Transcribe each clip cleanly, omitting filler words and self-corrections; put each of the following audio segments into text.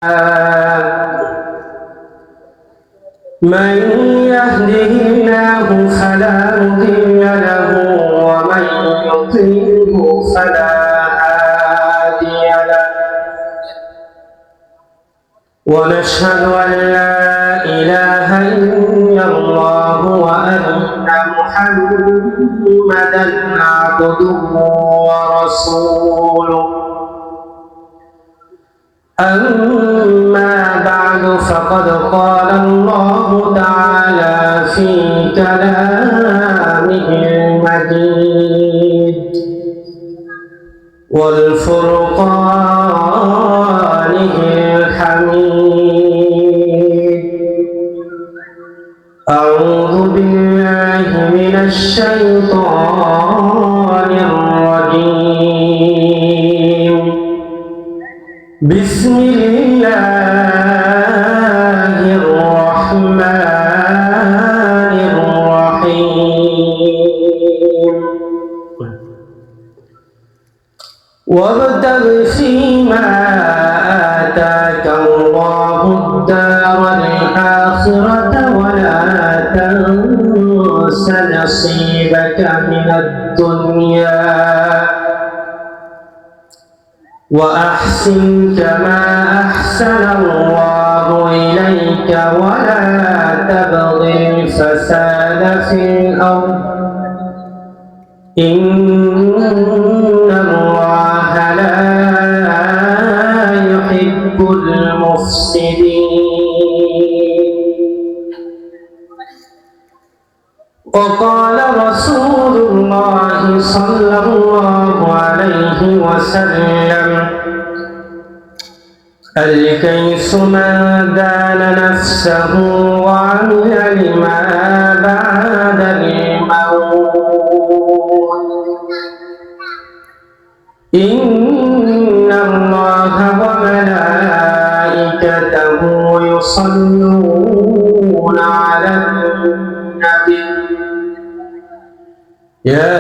من يهده الله فلا مضل له ومن يضلله فلا هادي له ونشهد أن لا إله إلا الله وأن محمدا عبده ورسوله. أما بعد فقد قال الله تعالى في كلامه المجيد والفرقانه الحميد. أعوذ بالله من الشيطان الرجيم. بسم الله الرحمن الرحيم. وابتغ فيما آتاك الله الدار الآخرة ولا تنس نصيبك من الدنيا وأحسن كما أحسن الله إليك ولا تبغ الفساد في الأرض إن الله لا يحب المفسدين. وقال رسول الله صلى الله عليه وسلم: الكيس من دان نفسه وعمل لما بعد الموت إن الله وملائكته يصلون على النبي يا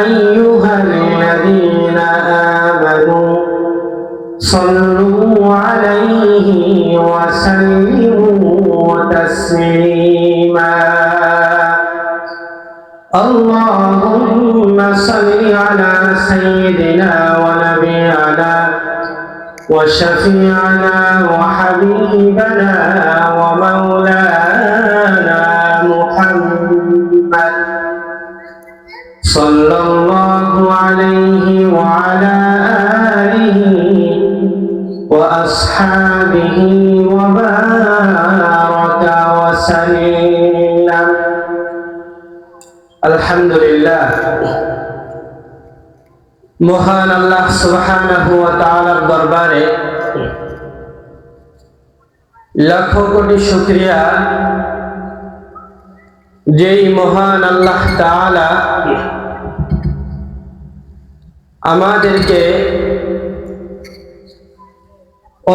أيها الذين آمنوا صلوا عليه وسلموا تسليما. اللهم صل على سيدنا ونبينا وشفيعنا وحبيبنا ومولانا محمد صلى الله عليه وعلى آله وأصحابه وبارك وسلم. আলহামদুলিল্লাহ, মহান আল্লাহ সুবহানাহু ওয়া তাআলার দরবারে লাখো কোটি শুকরিয়া, যেই মহান আল্লাহ তাআলা আমাদেরকে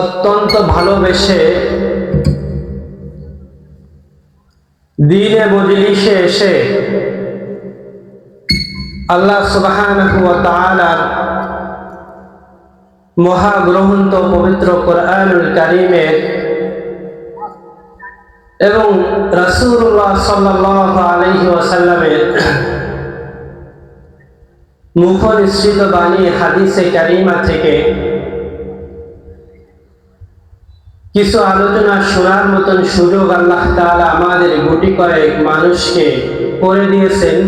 অত্যন্ত ভালোবেসে দ্বীনে মজলিসে এসে আল্লাহ সুবহানাহু ওয়া তাআলার মহাগ্রন্থ পবিত্র কোরআনুল কারীমের এবং রাসূলুল্লাহ সাল্লাল্লাহু আলাইহি ওয়াসাল্লামের মুখনিসৃত বাণী হাদিসে কারীমা থেকে কিছু আলোচনা শোনার মতন সুযোগ আল্লাহ তাআলা আমাদের গুটি কয়েক মানুষকে করে দিয়েছেন।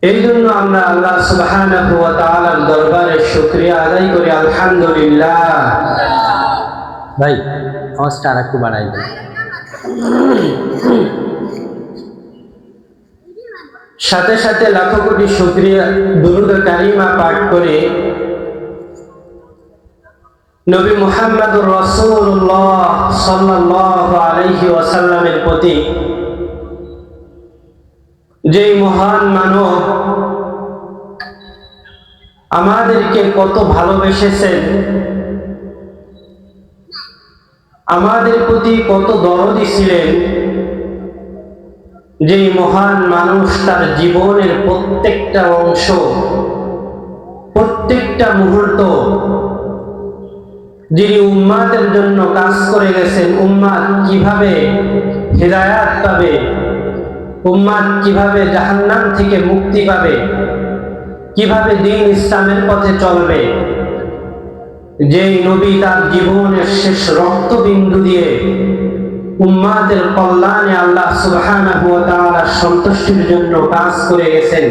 এই জন্য আমরা আল্লাহ সুবহানাহু ওয়া তাআলার দরবারে শুকরিয়া আদায় করি। আলহামদুলিল্লাহ। ভাই আওয়াজটা আরেকটু বাড়াই দেন। সাথে সাথে লাখো কোটি শুকরিয়া দুরূদ কারিমা পাঠ করে নবী মুহাম্মদুর রাসূলুল্লাহ সাল্লাল্লাহু আলাইহি ওয়াসাল্লামের প্রতি, যেই মহান মানব আমাদেরকে কত ভালোবেসেছেন, আমাদের প্রতি কত দরদি ছিলেন, যেই মহান মানুষ তার জীবনের প্রত্যেকটা অংশ প্রত্যেকটা মুহূর্ত যিনি উম্মাতের জন্য কাজ করে গেছেন, উম্মাত কিভাবে হিদায়াত পাবে, উম্মাত কিভাবে জাহান্নাম থেকে মুক্তি পাবে, কিভাবে দ্বীন ইসলামের পথে চলবে, যেই নবী তার জীবনের শেষ রক্তবিন্দু দিয়ে উম্মাতের কল্যাণে আল্লাহ সুবহানাহু ওয়া তাআলার সন্তুষ্টির জন্য কাজ করে গেছেন,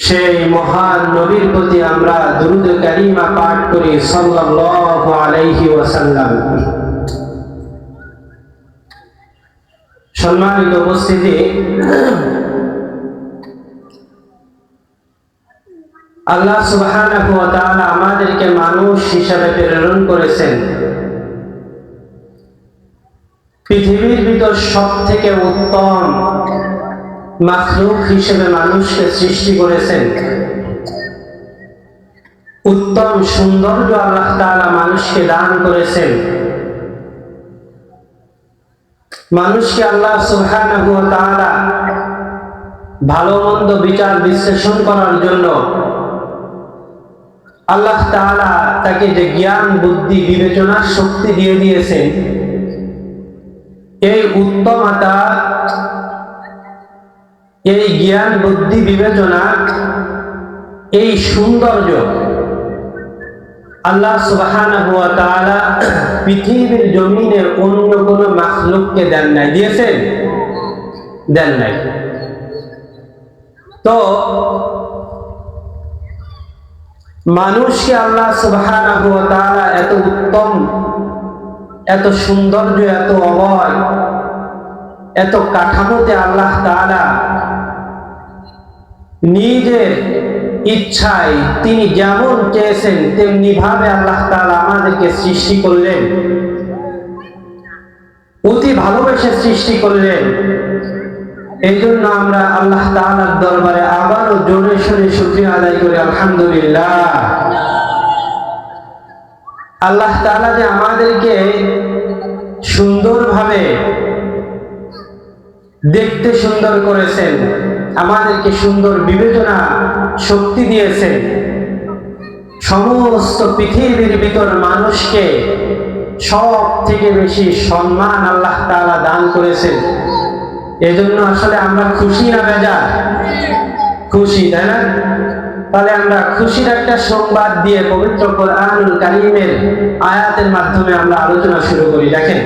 সেই মহান নবীর প্রতি আমরা দুরূদ কারিমা পাঠ করি সাল্লাল্লাহু আলাইহি ওয়াসাল্লাম। সম্মানিত উপস্থিতি, আল্লাহ সুবহানাহু ওয়া তাআলা আমাদেরকে মানুষ হিসাবে প্রেরণ করেছেন। পৃথিবীর ভিতর সবথেকে উত্তম মাখলুক হিসেবে মানুষকে সৃষ্টি করেছেন। উত্তম সৌন্দর্য আল্লাহ তাআলা মানুষকে দান করেছেন। মানুষকে আল্লাহ সুবহানাহু ওয়া তাআলা ভালো মন্দ বিচার বিশ্লেষণ করার জন্য আল্লাহ তাআলা তাকে যে জ্ঞান বুদ্ধি বিবেচনার শক্তি দিয়ে দিয়েছেন, এই উত্তমতা, এই জ্ঞান বুদ্ধি বিবেচনা, এই সৌন্দর্য আল্লাহ সুবহানাহু ওয়া তাআলা পৃথিবীর জমিনে অন্য কোনো মাখলুককে দেন নাই। দিয়েছেন? দেন নাই। তো মানুষকে আল্লাহ সুবহানাহু ওয়া তাআলা এত উত্তম, এত সৌন্দর্য, এত অবয়, এত কাঠামোতে আল্লাহ তাআলা নিজের ইচ্ছায় তিনি যেমন চেয়েছেন তেমনি ভাবে আল্লাহ তাআলা আমাদেরকে সৃষ্টি করলেন, অতি ভালোবেসে সৃষ্টি করলেন। এই জন্য আমরা আল্লাহ তাআলার দরবারে আবারও জোরে সোরে শুকরিয়া আদায় করি, আলহামদুলিল্লাহ। আল্লাহ তাআলা যে আমাদেরকে সুন্দরভাবে দেখতে সুন্দর করেছেন, আমাদেরকে সুন্দর বিবেচনা শক্তি দিয়েছেন, সমস্ত পৃথিবীর ভিতর মানুষকে সব থেকে বেশি সম্মান আল্লাহ তাআলা দান করেছেন। এজন্য আসলে আমরা খুশি না বেজার? খুশি, তাই না? তাহলে আমরা খুশির একটা সংবাদ দিয়ে পবিত্র কোরআনুল কারীমের আয়াতের মাধ্যমে আমরা আলোচনা শুরু করি। দেখেন,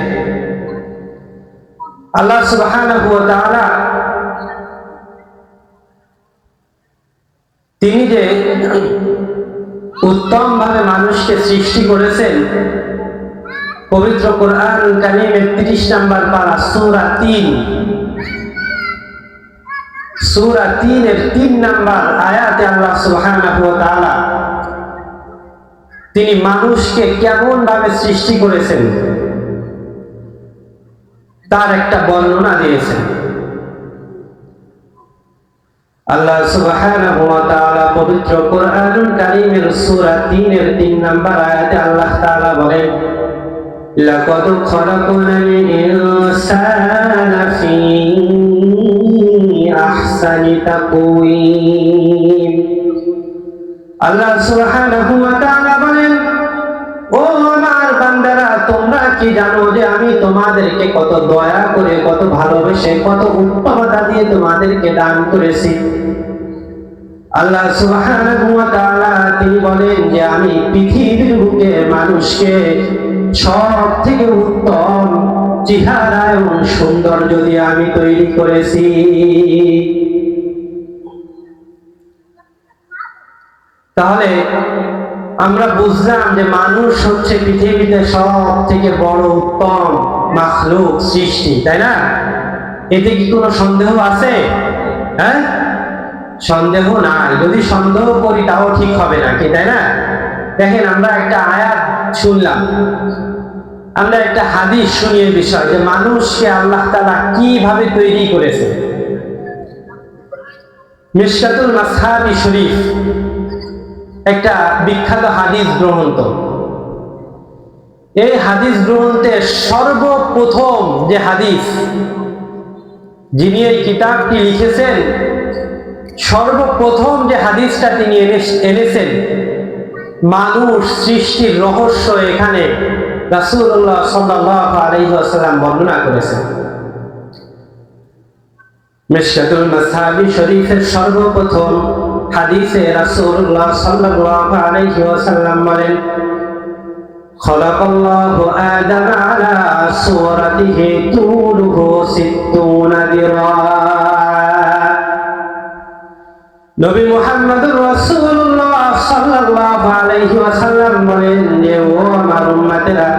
আল্লাহ সুবহানাহু ওয়া তাআলা তিনি যে উত্তম ভাবে মানুষকে সৃষ্টি করেছেন, পবিত্র কোরআনুল কারীমের 30 নম্বর পারা সূরা 3, সূরা 3 এর 3 নম্বর আয়াতে আল্লাহ সুবহানাহু ওয়া তাআলা তিনি মানুষকে কেমন ভাবে সৃষ্টি করেছেন তার একটা বর্ণনা দিয়েছেন। আল্লাহ সুবহানাহু ওয়া তাআলা পবিত্র কোরআনুল কারীমের সূরা 3 এর 3 নম্বর আয়াতে আল্লাহ তাআলা বলেন, লাকাদ খালাকনাল ইনসানা ফি আহসানি তাকওয়িম। আল্লাহ সুবহানাহু ওয়া তাআলা বলেন, ও আমার বান্দারা, তোমরা কি জানো যে আমি তোমাদেরকে কত দয়া করে, কত ভালোবেসে, কত উত্তমতা দিয়ে তোমাদেরকে দান করেছি। আল্লাহ সুবহানাহু ওয়া তাআলা তিনি বলেন যে আমি পৃথিবীর বুকে মানুষকে সব থেকে উত্তম চেহারা এবং সৌন্দর্য দিয়ে আমি তৈরি করেছি। তাহলে আমরা বুঝলাম যে মানুষ হচ্ছে পৃথিবীতে সব থেকে বড় উত্তম মাখলুক সৃষ্টি, তাই না? এতে কি কোনো সন্দেহ আছে? হ্যাঁ, সন্দেহ নাই। যদি সন্দেহ করি তাও ঠিক হবে না, কি তাই না? দেখেন, আমরা একটা আয়াত শুনলাম, আমরা একটা হাদিস শুনি এই বিষয় যে মানুষকে আল্লাহ তাআলা কিভাবে তৈরি করেছে। মিশকাতুল মাসহাবি শরীফ একটা বিখ্যাত হাদিস গ্রন্থ। এই হাদিস গ্রন্থে সর্বপ্রথম যে হাদিস, যিনি এই কিতাবটি লিখেছেন সর্বপ্রথম যে হাদিসটা তিনি এনেছেন, মানুষ সৃষ্টির রহস্য এখানে রাসূলুল্লাহ সাল্লাল্লাহু আলাইহি ওয়াসাল্লাম বর্ণনা করেছেন। মিশকাতুল মাসাবি শরীফের সর্বপ্রথম হাদিসে রাসূলুল্লাহ সাল্লাল্লাহু আলাইহি ওয়াসাল্লাম বলেন, খালাকাল্লাহু আদাম আলা সূরাতিহি তুলুহু 60 দিরা। নবী মুহাম্মদুর রাসূলুল্লাহ সাল্লাল্লাহু আলাইহি ওয়াসাল্লাম বলেন যে, ও আমার উম্মতেরা,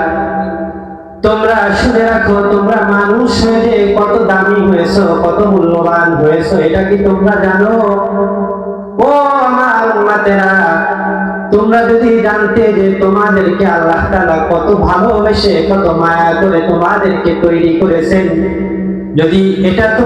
তোমরা শুনে রাখো, তোমরা মানুষ হয়ে কত দামি হয়েছো, কত মূল্যবান হয়েছো, এটা কি তোমরা জানো? ও আমার উম্মতেরা, তোমরা যদি জানতে যে তোমাদেরকে আল্লাহ তাআলা কত ভালোবেসে, কত মায়া করে তোমাদেরকে তৈরি করেছেন, যদি এটা তো